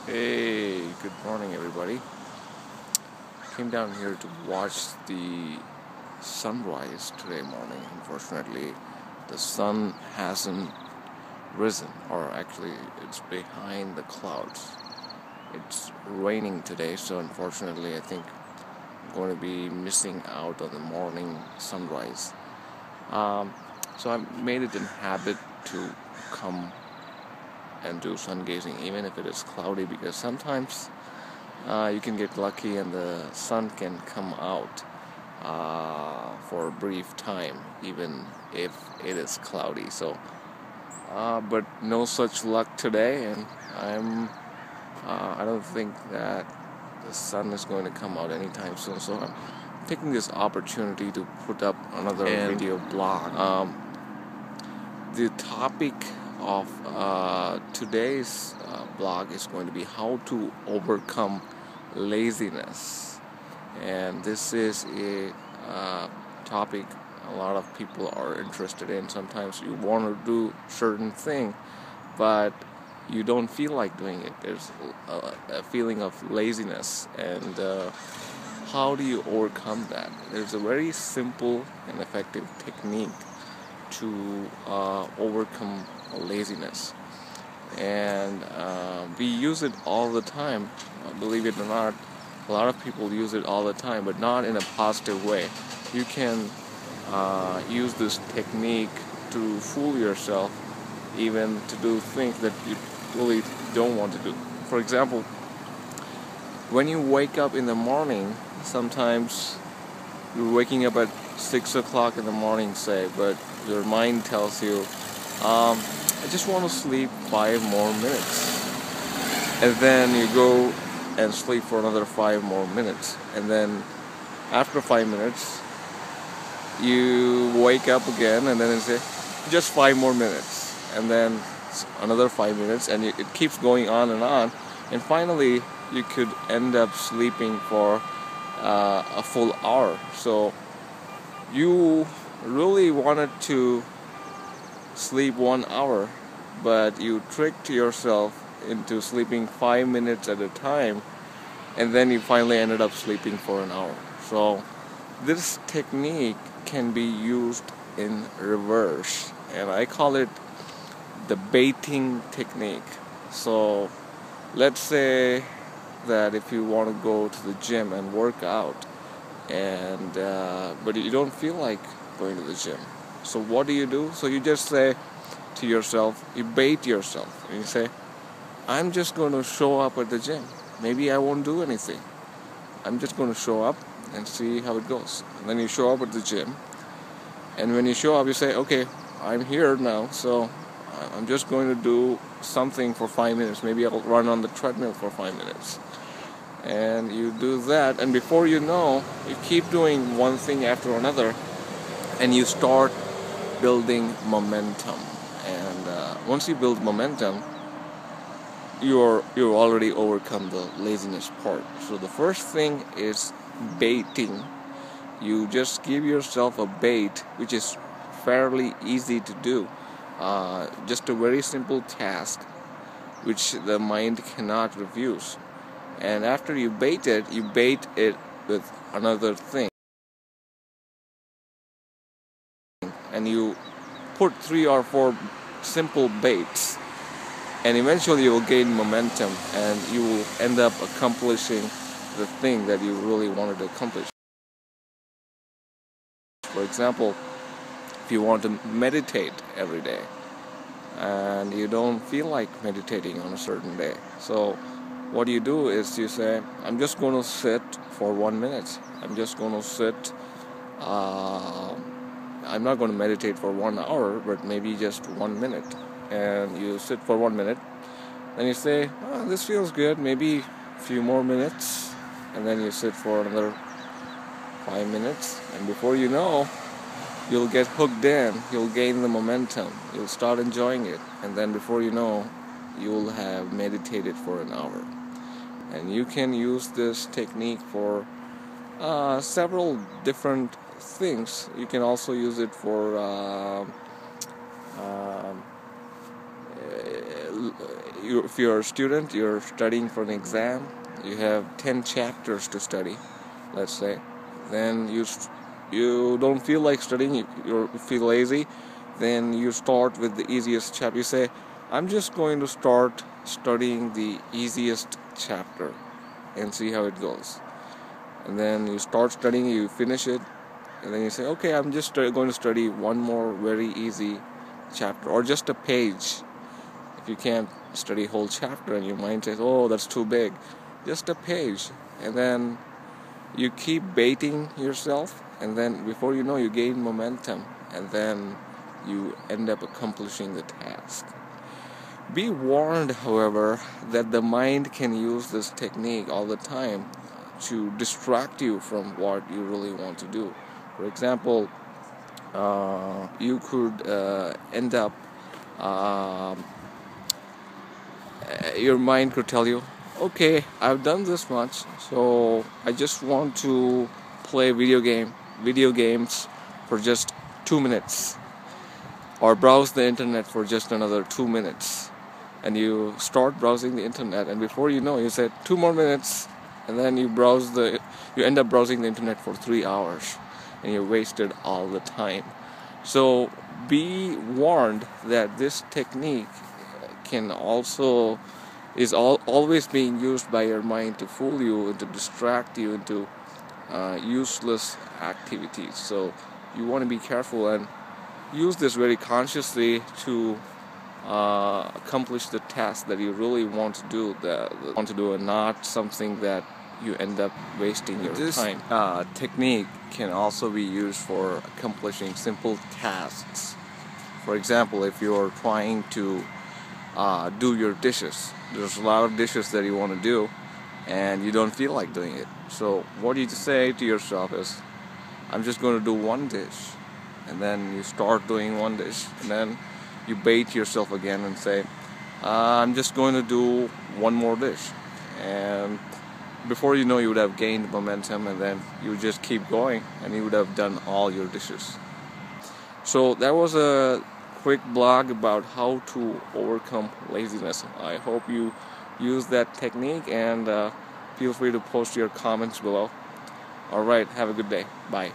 Hey, good morning, everybody. Came down here to watch the sunrise today morning. Unfortunately, the sun hasn't risen, or actually, it's behind the clouds. It's raining today, so unfortunately, I think I'm going to be missing out on the morning sunrise. Um, so I made it a habit to come and do sun gazing, even if it is cloudy, because sometimes you can get lucky and the sun can come out for a brief time, even if it is cloudy. But no such luck today, and I don't think that the sun is going to come out anytime soon. So I'm taking this opportunity to put up another video blog. The topic of today's blog is going to be how to overcome laziness, and this is a topic a lot of people are interested in. Sometimes you want to do certain thing, but you don't feel like doing it. There's a feeling of laziness, and how do you overcome that? There's a very simple and effective technique to overcome laziness, and we use it all the time. Believe it or not, a lot of people use it all the time, but not in a positive way. You can use this technique to fool yourself, even to do things that you really don't want to do. For example, when you wake up in the morning, sometimes you're waking up at 6 o'clock in the morning, say, but your mind tells you, I just want to sleep 5 more minutes. And then you go and sleep for another 5 more minutes. And then after 5 minutes, you wake up again, and then you say, just 5 more minutes. And then another 5 minutes, and it keeps going on and on. And finally, you could end up sleeping for a full hour. So you really wanted to sleep 1 hour, but you tricked yourself into sleeping 5 minutes at a time, and then you finally ended up sleeping for an hour. So this technique can be used in reverse, and I call it the baiting technique. So let's say that if you want to go to the gym and work out, and but you don't feel like going to the gym, so what do? So you just say to yourself, you bait yourself, and you say, I'm just going to show up at the gym. Maybe I won't do anything. I'm just going to show up and see how it goes. And then you show up at the gym, and when you show up, you say, okay, I'm here now, so I'm just going to do something for 5 minutes. Maybe I'll run on the treadmill for 5 minutes. And you do that, and before you know, you keep doing one thing after another, and you start building momentum. And once you build momentum, you're already overcome the laziness part. So the first thing is baiting. You just give yourself a bait, which is fairly easy to do. Just a very simple task, which the mind cannot refuse. And after you bait it with another thing. And you put 3 or 4 simple baits, and eventually you will gain momentum, and you will end up accomplishing the thing that you really wanted to accomplish. For example, if you want to meditate every day and you don't feel like meditating on a certain day, so what you do is you say, I'm just going to sit for 1 minute. I'm just going to sit. I'm not going to meditate for 1 hour, but maybe just 1 minute. And you sit for 1 minute. Then you say, oh, this feels good. Maybe a few more minutes. And then you sit for another 5 minutes. And before you know, you'll get hooked in. You'll gain the momentum. You'll start enjoying it. And then before you know, you'll have meditated for an hour. And you can use this technique for several different things. You can also use it for if you're a student, you're studying for an exam, you have 10 chapters to study, let's say, then you don't feel like studying, you feel lazy, then you start with the easiest chapter. You say, I'm just going to start studying the easiest chapter and see how it goes. And then you start studying, you finish it, and then you say, okay, I'm just going to study one more very easy chapter, or just a page. If you can't study a whole chapter and your mind says, oh, that's too big, just a page. And then you keep baiting yourself, and then before you know, you gain momentum, and then you end up accomplishing the task. Be warned, however, that the mind can use this technique all the time to distract you from what you really want to do. For example, you could end up, your mind could tell you, okay, I've done this much, so I just want to play video games for just 2 minutes, or browse the internet for just another 2 minutes. And you start browsing the internet, and before you know, you said 2 more minutes, and then you end up browsing the internet for 3 hours, and you wasted all the time. So be warned that this technique is always being used by your mind to fool you and to distract you into useless activities. So you want to be careful and use this very consciously to accomplish the task that you really want to do, and not something that you end up wasting your time. This technique can also be used for accomplishing simple tasks. For example, if you're trying to do your dishes, there's a lot of dishes that you want to do, and you don't feel like doing it. So what you say to yourself is, I'm just going to do one dish. And then you start doing one dish, and then you bait yourself again and say, I'm just going to do one more dish. And before you know, you would have gained momentum, and then you would just keep going, and you would have done all your dishes. So that was a quick blog about how to overcome laziness. I hope you use that technique, and feel free to post your comments below. Alright, have a good day. Bye.